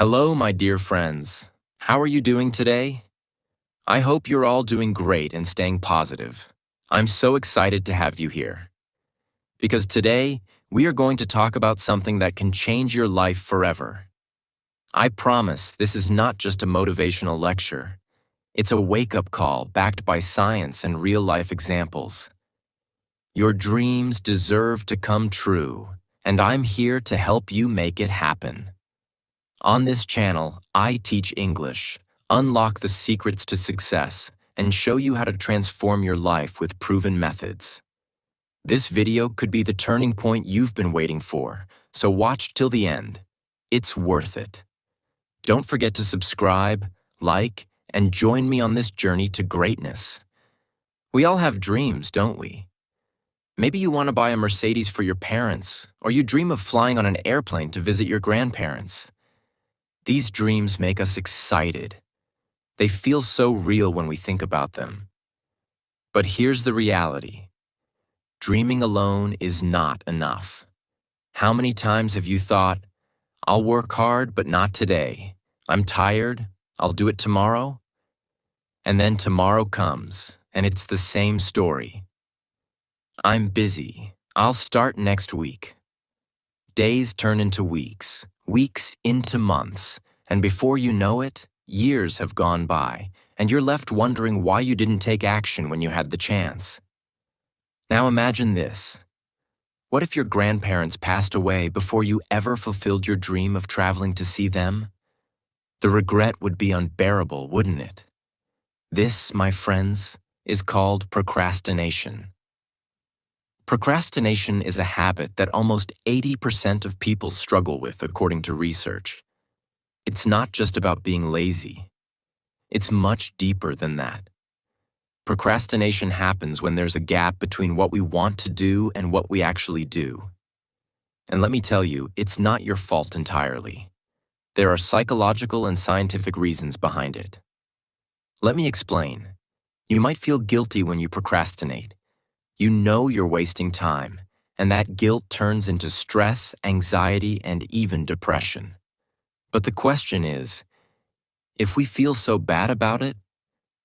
Hello, my dear friends. How are you doing today? I hope you're all doing great and staying positive. I'm so excited to have you here. Because today, we are going to talk about something that can change your life forever. I promise this is not just a motivational lecture. It's a wake-up call backed by science and real-life examples. Your dreams deserve to come true, and I'm here to help you make it happen. On this channel, I teach English, unlock the secrets to success, and show you how to transform your life with proven methods. This video could be the turning point you've been waiting for, so watch till the end. It's worth it. Don't forget to subscribe, like, and join me on this journey to greatness. We all have dreams, don't we? Maybe you want to buy a Mercedes for your parents, or you dream of flying on an airplane to visit your grandparents. These dreams make us excited. They feel so real when we think about them. But here's the reality. Dreaming alone is not enough. How many times have you thought, I'll work hard, but not today. I'm tired. I'll do it tomorrow. And then tomorrow comes, and it's the same story. I'm busy. I'll start next week. Days turn into weeks, weeks into months, and before you know it, years have gone by, and you're left wondering why you didn't take action when you had the chance. Now imagine this. What if your grandparents passed away before you ever fulfilled your dream of traveling to see them? The regret would be unbearable, wouldn't it? This, my friends, is called procrastination. Procrastination is a habit that almost 80% of people struggle with, according to research. It's not just about being lazy. It's much deeper than that. Procrastination happens when there's a gap between what we want to do and what we actually do. And let me tell you, it's not your fault entirely. There are psychological and scientific reasons behind it. Let me explain. You might feel guilty when you procrastinate. You know you're wasting time, and that guilt turns into stress, anxiety, and even depression. But the question is, if we feel so bad about it,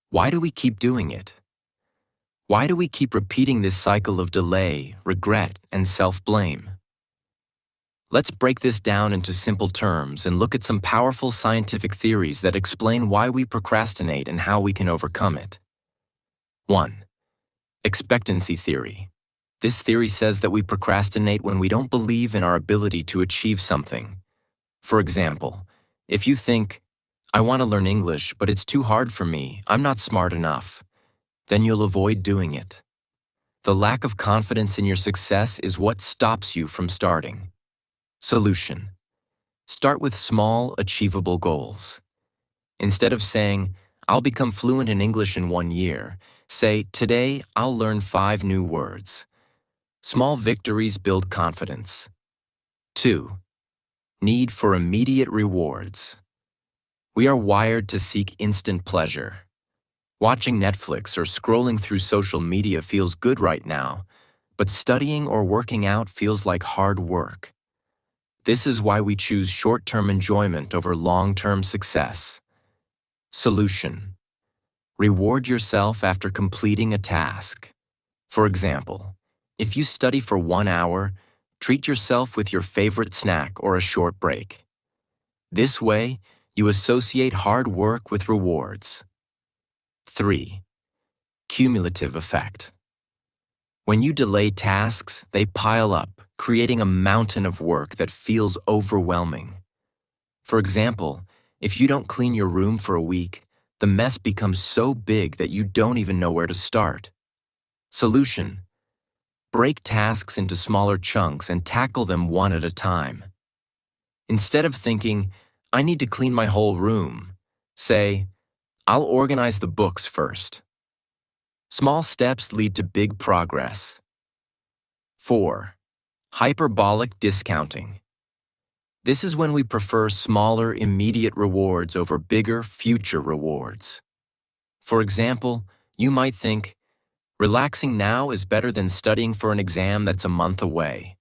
why do we keep doing it? Why do we keep repeating this cycle of delay, regret, and self-blame? Let's break this down into simple terms and look at some powerful scientific theories that explain why we procrastinate and how we can overcome it. 1. Expectancy theory. This theory says that we procrastinate when we don't believe in our ability to achieve something. For example, if you think, I want to learn English, but it's too hard for me, I'm not smart enough, then you'll avoid doing it. The lack of confidence in your success is what stops you from starting. Solution. Start with small, achievable goals. Instead of saying, I'll become fluent in English in 1 year, say, today I'll learn 5 new words. Small victories build confidence. 2. Need for immediate rewards. We are wired to seek instant pleasure. Watching Netflix or scrolling through social media feels good right now, but studying or working out feels like hard work. This is why we choose short-term enjoyment over long-term success. Solution. Reward yourself after completing a task. For example, if you study for 1 hour, treat yourself with your favorite snack or a short break. This way, you associate hard work with rewards. 3. Cumulative effect. When you delay tasks, they pile up, creating a mountain of work that feels overwhelming. For example, if you don't clean your room for a week, the mess becomes so big that you don't even know where to start. Solution. Break tasks into smaller chunks and tackle them one at a time. Instead of thinking, I need to clean my whole room, say, I'll organize the books first. Small steps lead to big progress. 4. Hyperbolic discounting. This is when we prefer smaller, immediate rewards over bigger, future rewards. For example, you might think, relaxing now is better than studying for an exam that's a month away.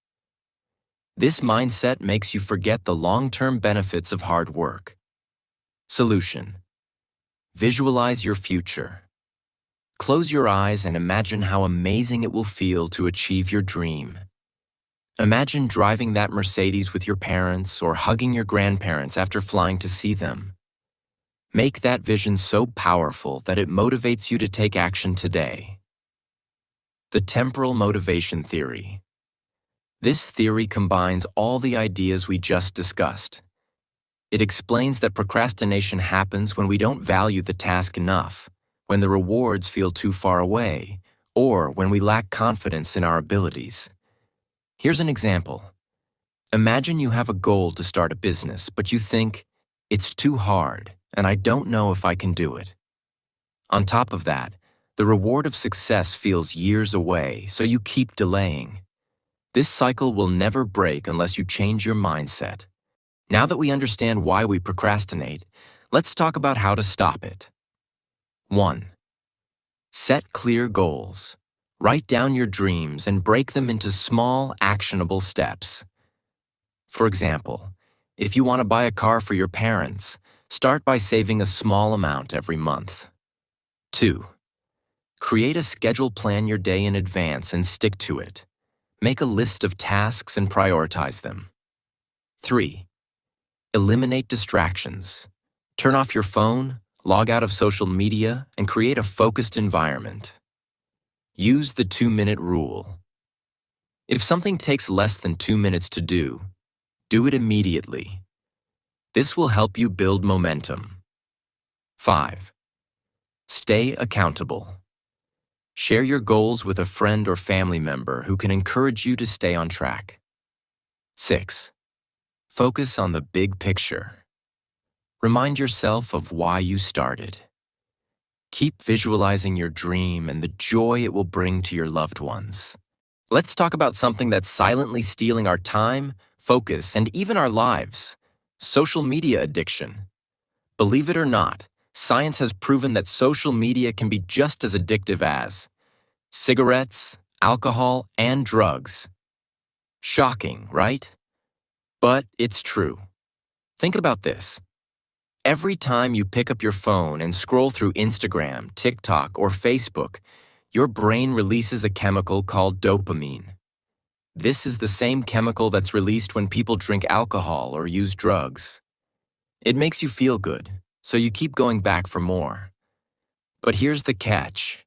This mindset makes you forget the long-term benefits of hard work. Solution: visualize your future. Close your eyes and imagine how amazing it will feel to achieve your dream. Imagine driving that Mercedes with your parents or hugging your grandparents after flying to see them. Make that vision so powerful that it motivates you to take action today. The temporal motivation theory. This theory combines all the ideas we just discussed. It explains that procrastination happens when we don't value the task enough, when the rewards feel too far away, or when we lack confidence in our abilities. Here's an example. Imagine you have a goal to start a business, but you think, it's too hard, and I don't know if I can do it. On top of that, the reward of success feels years away, so you keep delaying. This cycle will never break unless you change your mindset. Now that we understand why we procrastinate, let's talk about how to stop it. 1. Set clear goals. Write down your dreams and break them into small, actionable steps. For example, if you want to buy a car for your parents, start by saving a small amount every month. 2. Create a schedule, plan your day in advance and stick to it. Make a list of tasks and prioritize them. 3. Eliminate distractions. Turn off your phone, log out of social media, and create a focused environment. Use the 2-minute rule. If something takes less than 2 minutes to do it immediately. This will help you build momentum. 5. Stay accountable. Share your goals with a friend or family member who can encourage you to stay on track. 6. Focus on the big picture. Remind yourself of why you started. Keep visualizing your dream and the joy it will bring to your loved ones. Let's talk about something that's silently stealing our time, focus, and even our lives: social media addiction. Believe it or not, science has proven that social media can be just as addictive as cigarettes, alcohol, and drugs. Shocking, right? But it's true. Think about this. Every time you pick up your phone and scroll through Instagram, TikTok, or Facebook, your brain releases a chemical called dopamine. This is the same chemical that's released when people drink alcohol or use drugs. It makes you feel good, so you keep going back for more. But here's the catch.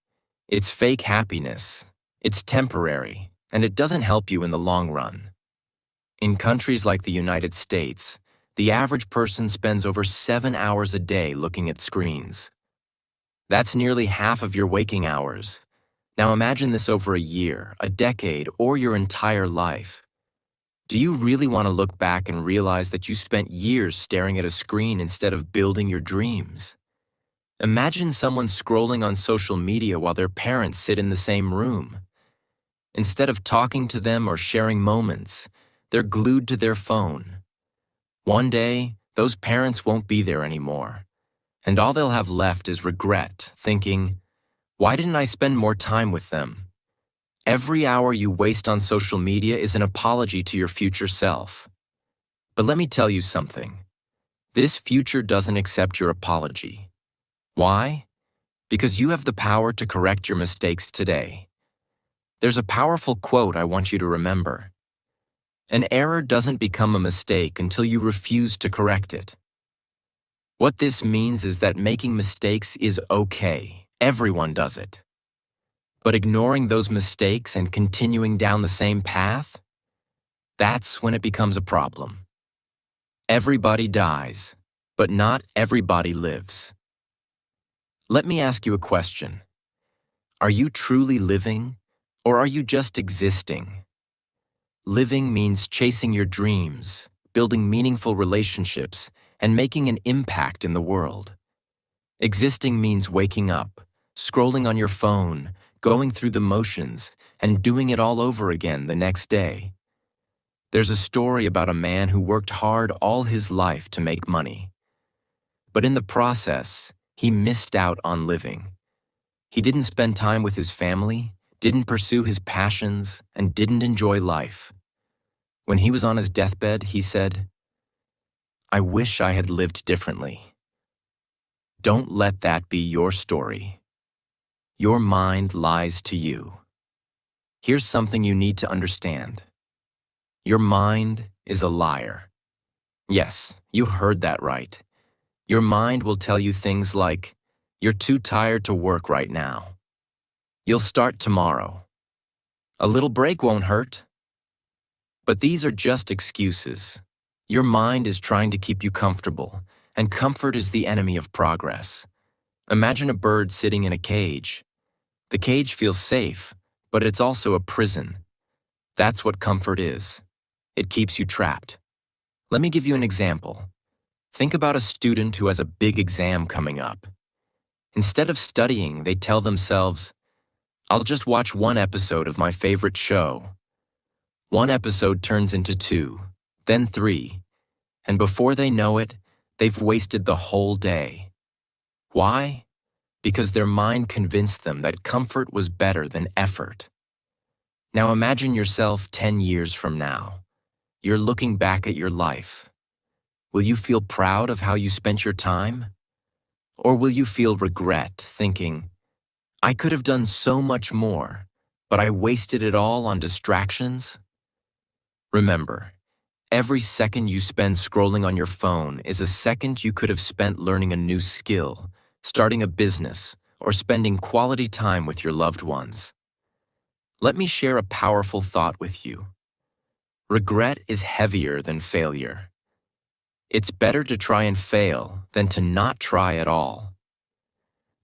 It's fake happiness. It's temporary, and it doesn't help you in the long run. In countries like the United States, the average person spends over 7 hours a day looking at screens. That's nearly half of your waking hours. Now imagine this over a year, a decade, or your entire life. Do you really want to look back and realize that you spent years staring at a screen instead of building your dreams? Imagine someone scrolling on social media while their parents sit in the same room. Instead of talking to them or sharing moments, they're glued to their phone. One day, those parents won't be there anymore, and all they'll have left is regret, thinking, why didn't I spend more time with them? Every hour you waste on social media is an apology to your future self. But let me tell you something. This future doesn't accept your apology. Why? Because you have the power to correct your mistakes today. There's a powerful quote I want you to remember. An error doesn't become a mistake until you refuse to correct it. What this means is that making mistakes is okay. Everyone does it. But ignoring those mistakes and continuing down the same path, that's when it becomes a problem. Everybody dies, but not everybody lives. Let me ask you a question. Are you truly living, or are you just existing? Living means chasing your dreams, building meaningful relationships, and making an impact in the world. Existing means waking up, scrolling on your phone, going through the motions, and doing it all over again the next day. There's a story about a man who worked hard all his life to make money. But in the process, he missed out on living. He didn't spend time with his family, didn't pursue his passions, and didn't enjoy life. When he was on his deathbed, he said, "I wish I had lived differently." Don't let that be your story. Your mind lies to you. Here's something you need to understand. Your mind is a liar. Yes, you heard that right. Your mind will tell you things like, "You're too tired to work right now. You'll start tomorrow. A little break won't hurt." But these are just excuses. Your mind is trying to keep you comfortable, and comfort is the enemy of progress. Imagine a bird sitting in a cage. The cage feels safe, but it's also a prison. That's what comfort is. It keeps you trapped. Let me give you an example. Think about a student who has a big exam coming up. Instead of studying, they tell themselves, "I'll just watch one episode of my favorite show." One episode turns into 2, then 3, and before they know it, they've wasted the whole day. Why? Because their mind convinced them that comfort was better than effort. Now imagine yourself 10 years from now. You're looking back at your life. Will you feel proud of how you spent your time? Or will you feel regret, thinking, "I could have done so much more, but I wasted it all on distractions"? Remember, every second you spend scrolling on your phone is a second you could have spent learning a new skill, starting a business, or spending quality time with your loved ones. Let me share a powerful thought with you. Regret is heavier than failure. It's better to try and fail than to not try at all.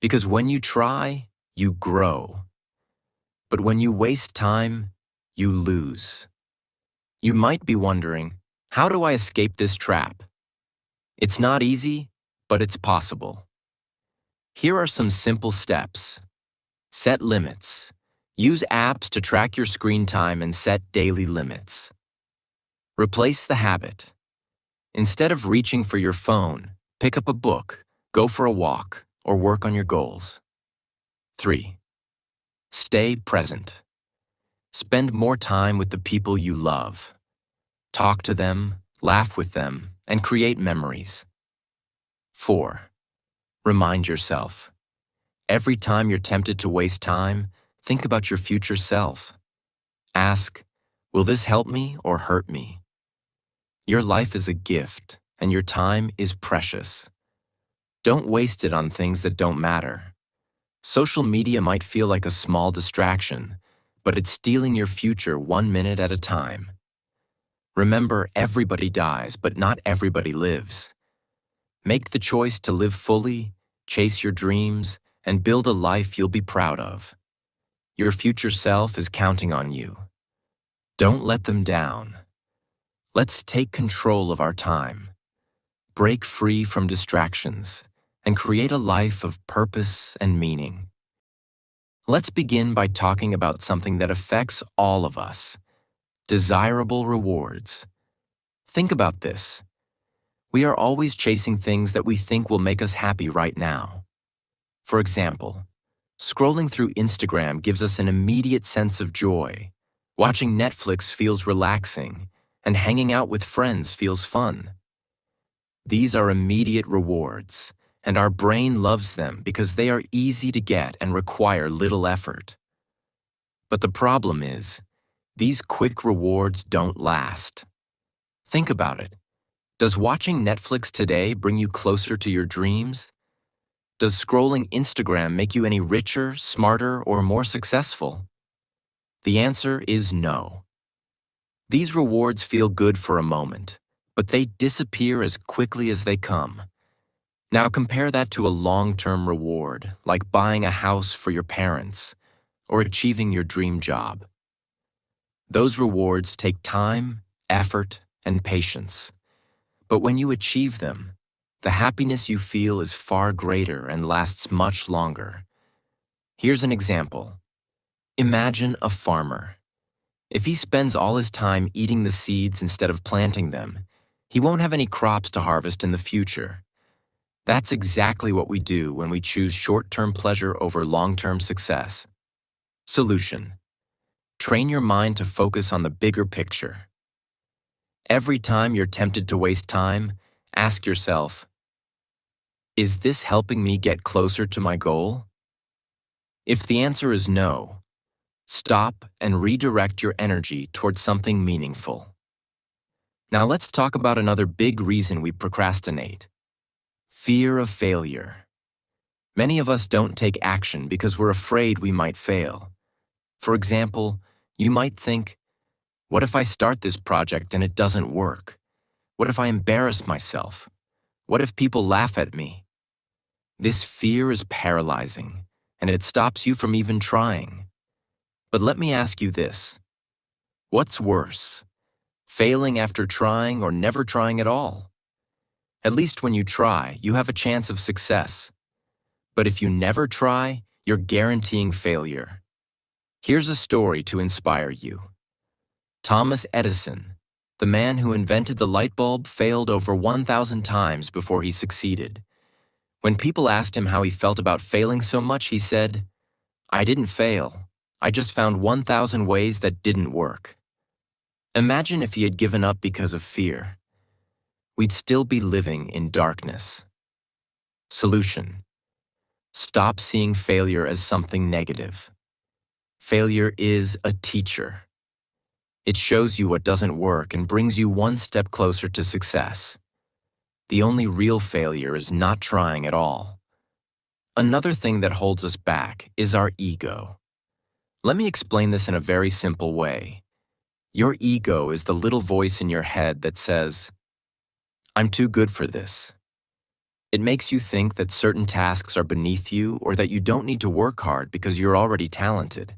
Because when you try, you grow. But when you waste time, you lose. You might be wondering, how do I escape this trap? It's not easy, but it's possible. Here are some simple steps. Set limits. Use apps to track your screen time and set daily limits. Replace the habit. Instead of reaching for your phone, pick up a book, go for a walk, or work on your goals. 3. Stay present. Spend more time with the people you love. Talk to them, laugh with them, and create memories. 4. Remind yourself. Every time you're tempted to waste time, think about your future self. Ask, will this help me or hurt me? Your life is a gift, and your time is precious. Don't waste it on things that don't matter. Social media might feel like a small distraction, but it's stealing your future 1 minute at a time. Remember, everybody dies, but not everybody lives. Make the choice to live fully, chase your dreams, and build a life you'll be proud of. Your future self is counting on you. Don't let them down. Let's take control of our time, break free from distractions, and create a life of purpose and meaning. Let's begin by talking about something that affects all of us: desirable rewards. Think about this. We are always chasing things that we think will make us happy right now. For example, scrolling through Instagram gives us an immediate sense of joy. Watching Netflix feels relaxing, and hanging out with friends feels fun. These are immediate rewards, and our brain loves them because they are easy to get and require little effort. But the problem is, these quick rewards don't last. Think about it. Does watching Netflix today bring you closer to your dreams? Does scrolling Instagram make you any richer, smarter, or more successful? The answer is no. These rewards feel good for a moment, but they disappear as quickly as they come. Now compare that to a long-term reward, like buying a house for your parents or achieving your dream job. Those rewards take time, effort, and patience. But when you achieve them, the happiness you feel is far greater and lasts much longer. Here's an example. Imagine a farmer. If he spends all his time eating the seeds instead of planting them, he won't have any crops to harvest in the future. That's exactly what we do when we choose short-term pleasure over long-term success. Solution: train your mind to focus on the bigger picture. Every time you're tempted to waste time, ask yourself, is this helping me get closer to my goal? If the answer is no, stop and redirect your energy towards something meaningful. Now let's talk about another big reason we procrastinate: fear of failure. Many of us don't take action because we're afraid we might fail. For example, you might think, what if I start this project and it doesn't work? What if I embarrass myself? What if people laugh at me? This fear is paralyzing, and it stops you from even trying. But let me ask you this: what's worse, failing after trying or never trying at all? At least when you try, you have a chance of success. But if you never try, you're guaranteeing failure. Here's a story to inspire you. Thomas Edison, the man who invented the light bulb, failed over 1,000 times before he succeeded. When people asked him how he felt about failing so much, he said, "I didn't fail. I just found 1,000 ways that didn't work." Imagine if he had given up because of fear. We'd still be living in darkness. Solution: stop seeing failure as something negative. Failure is a teacher. It shows you what doesn't work and brings you one step closer to success. The only real failure is not trying at all. Another thing that holds us back is our ego. Let me explain this in a very simple way. Your ego is the little voice in your head that says, "I'm too good for this." It makes you think that certain tasks are beneath you or that you don't need to work hard because you're already talented.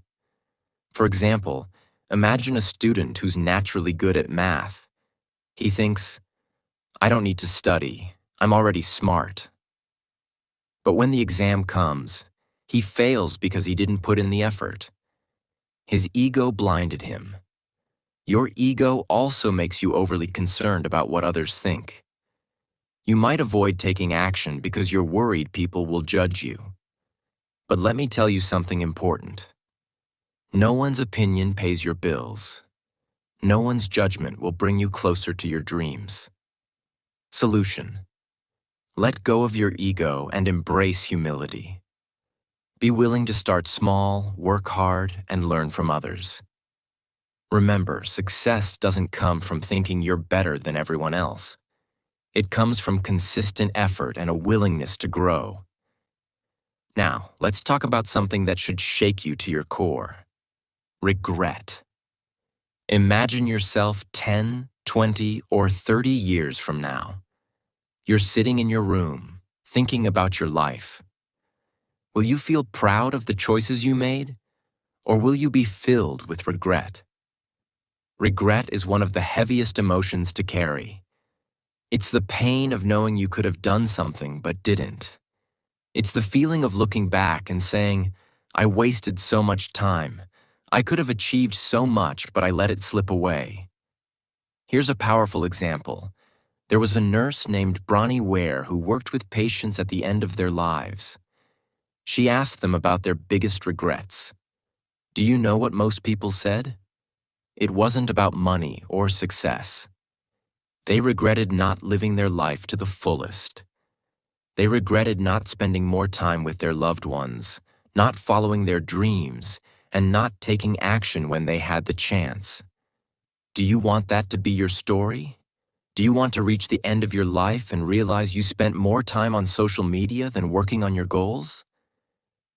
For example, imagine a student who's naturally good at math. He thinks, "I don't need to study. I'm already smart." But when the exam comes, he fails because he didn't put in the effort. His ego blinded him. Your ego also makes you overly concerned about what others think. You might avoid taking action because you're worried people will judge you. But let me tell you something important. No one's opinion pays your bills. No one's judgment will bring you closer to your dreams. Solution: let go of your ego and embrace humility. Be willing to start small, work hard, and learn from others. Remember, success doesn't come from thinking you're better than everyone else. It comes from consistent effort and a willingness to grow. Now, let's talk about something that should shake you to your core: regret. Imagine yourself 10, 20, or 30 years from now. You're sitting in your room, thinking about your life. Will you feel proud of the choices you made, or will you be filled with regret? Regret is one of the heaviest emotions to carry. It's the pain of knowing you could have done something but didn't. It's the feeling of looking back and saying, "I wasted so much time. I could have achieved so much, but I let it slip away." Here's a powerful example. There was a nurse named Bronnie Ware who worked with patients at the end of their lives. She asked them about their biggest regrets. Do you know what most people said? It wasn't about money or success. They regretted not living their life to the fullest. They regretted not spending more time with their loved ones, not following their dreams, and not taking action when they had the chance. Do you want that to be your story? Do you want to reach the end of your life and realize you spent more time on social media than working on your goals?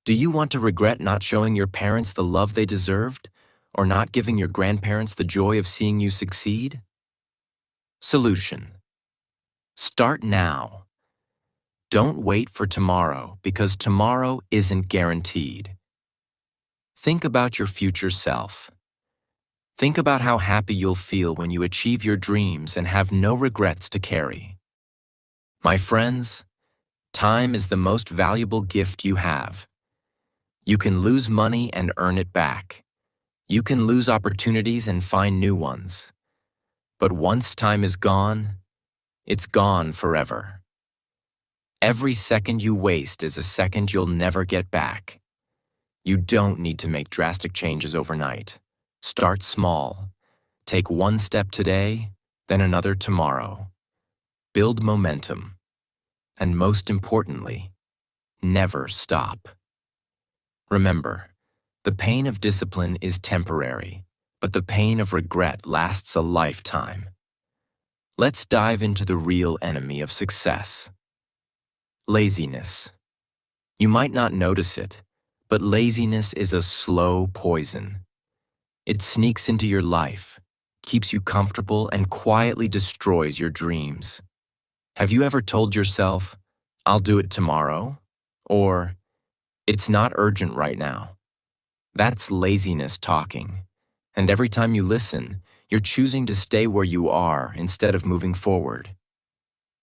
Do you want to regret not showing your parents the love they deserved, or not giving your grandparents the joy of seeing you succeed? Solution: start now. Don't wait for tomorrow, because tomorrow isn't guaranteed. Think about your future self. Think about how happy you'll feel when you achieve your dreams and have no regrets to carry. My friends, time is the most valuable gift you have. You can lose money and earn it back. You can lose opportunities and find new ones. But once time is gone, it's gone forever. Every second you waste is a second you'll never get back. You don't need to make drastic changes overnight. Start small. Take one step today, then another tomorrow. Build momentum. And most importantly, never stop. Remember, the pain of discipline is temporary, but the pain of regret lasts a lifetime. Let's dive into the real enemy of success. Laziness. You might not notice it, but laziness is a slow poison. It sneaks into your life, keeps you comfortable, and quietly destroys your dreams. Have you ever told yourself, "I'll do it tomorrow," or "It's not urgent right now"? That's laziness talking. And every time you listen, you're choosing to stay where you are instead of moving forward.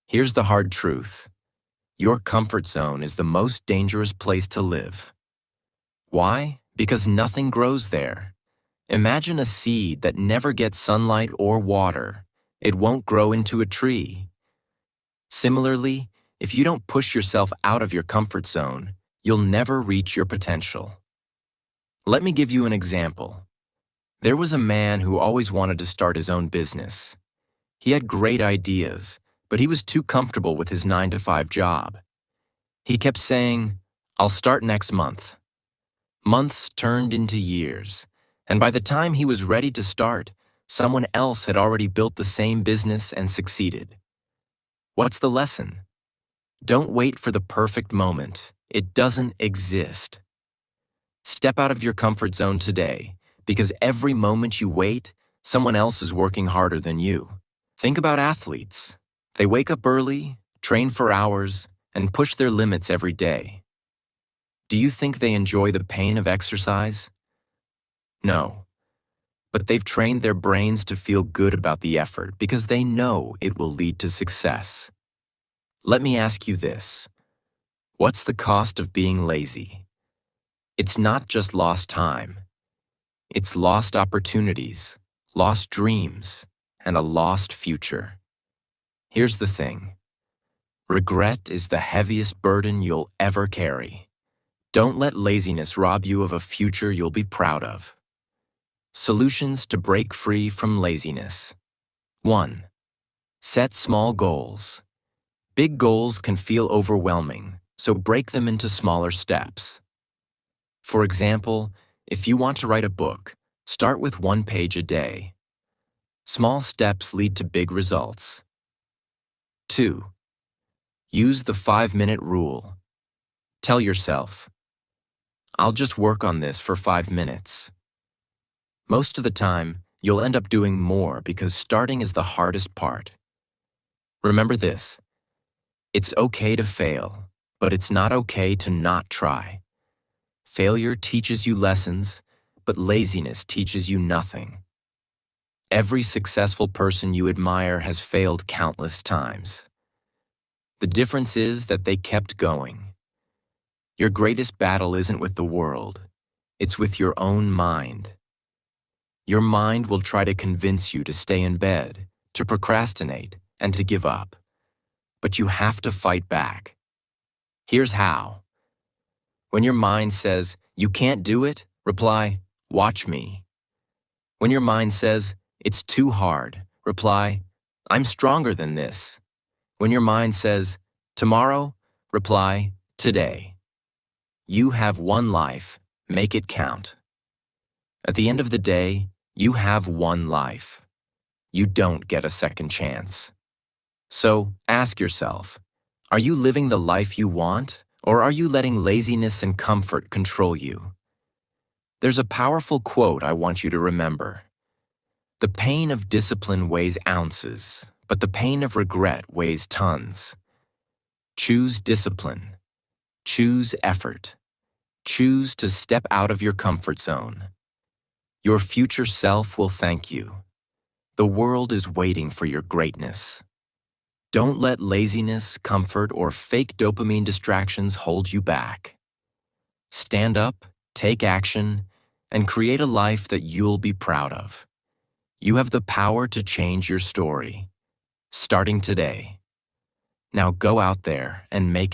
Here's the hard truth. Your comfort zone is the most dangerous place to live. Why? Because nothing grows there. Imagine a seed that never gets sunlight or water. It won't grow into a tree. Similarly, if you don't push yourself out of your comfort zone, you'll never reach your potential. Let me give you an example. There was a man who always wanted to start his own business. He had great ideas, but he was too comfortable with his 9-to-5 job. He kept saying, "I'll start next month." Months turned into years, and by the time he was ready to start, someone else had already built the same business and succeeded. What's the lesson? Don't wait for the perfect moment. It doesn't exist. Step out of your comfort zone today, because every moment you wait, someone else is working harder than you. Think about athletes. They wake up early, train for hours, and push their limits every day. Do you think they enjoy the pain of exercise? No. But they've trained their brains to feel good about the effort because they know it will lead to success. Let me ask you this. What's the cost of being lazy? It's not just lost time. It's lost opportunities, lost dreams, and a lost future. Here's the thing. Regret is the heaviest burden you'll ever carry. Don't let laziness rob you of a future you'll be proud of. Solutions to break free from laziness. 1. Set small goals. Big goals can feel overwhelming, so break them into smaller steps. For example, if you want to write a book, start with 1 page a day. Small steps lead to big results. 2. Use the 5-minute rule. Tell yourself, "I'll just work on this for 5 minutes." Most of the time, you'll end up doing more because starting is the hardest part. Remember this. It's okay to fail, but it's not okay to not try. Failure teaches you lessons, but laziness teaches you nothing. Every successful person you admire has failed countless times. The difference is that they kept going. Your greatest battle isn't with the world, it's with your own mind. Your mind will try to convince you to stay in bed, to procrastinate, and to give up. But you have to fight back. Here's how. When your mind says, "You can't do it," reply, "Watch me." When your mind says, "It's too hard," reply, "I'm stronger than this." When your mind says, "Tomorrow," reply, "Today." You have one life, make it count. At the end of the day, you have one life. You don't get a second chance. So ask yourself, are you living the life you want, or are you letting laziness and comfort control you? There's a powerful quote I want you to remember. The pain of discipline weighs ounces, but the pain of regret weighs tons. Choose discipline. Choose effort. Choose to step out of your comfort zone. Your future self will thank you. The world is waiting for your greatness. Don't let laziness, comfort, or fake dopamine distractions hold you back. Stand up, take action, and create a life that you'll be proud of. You have the power to change your story, starting today. Now go out there and make it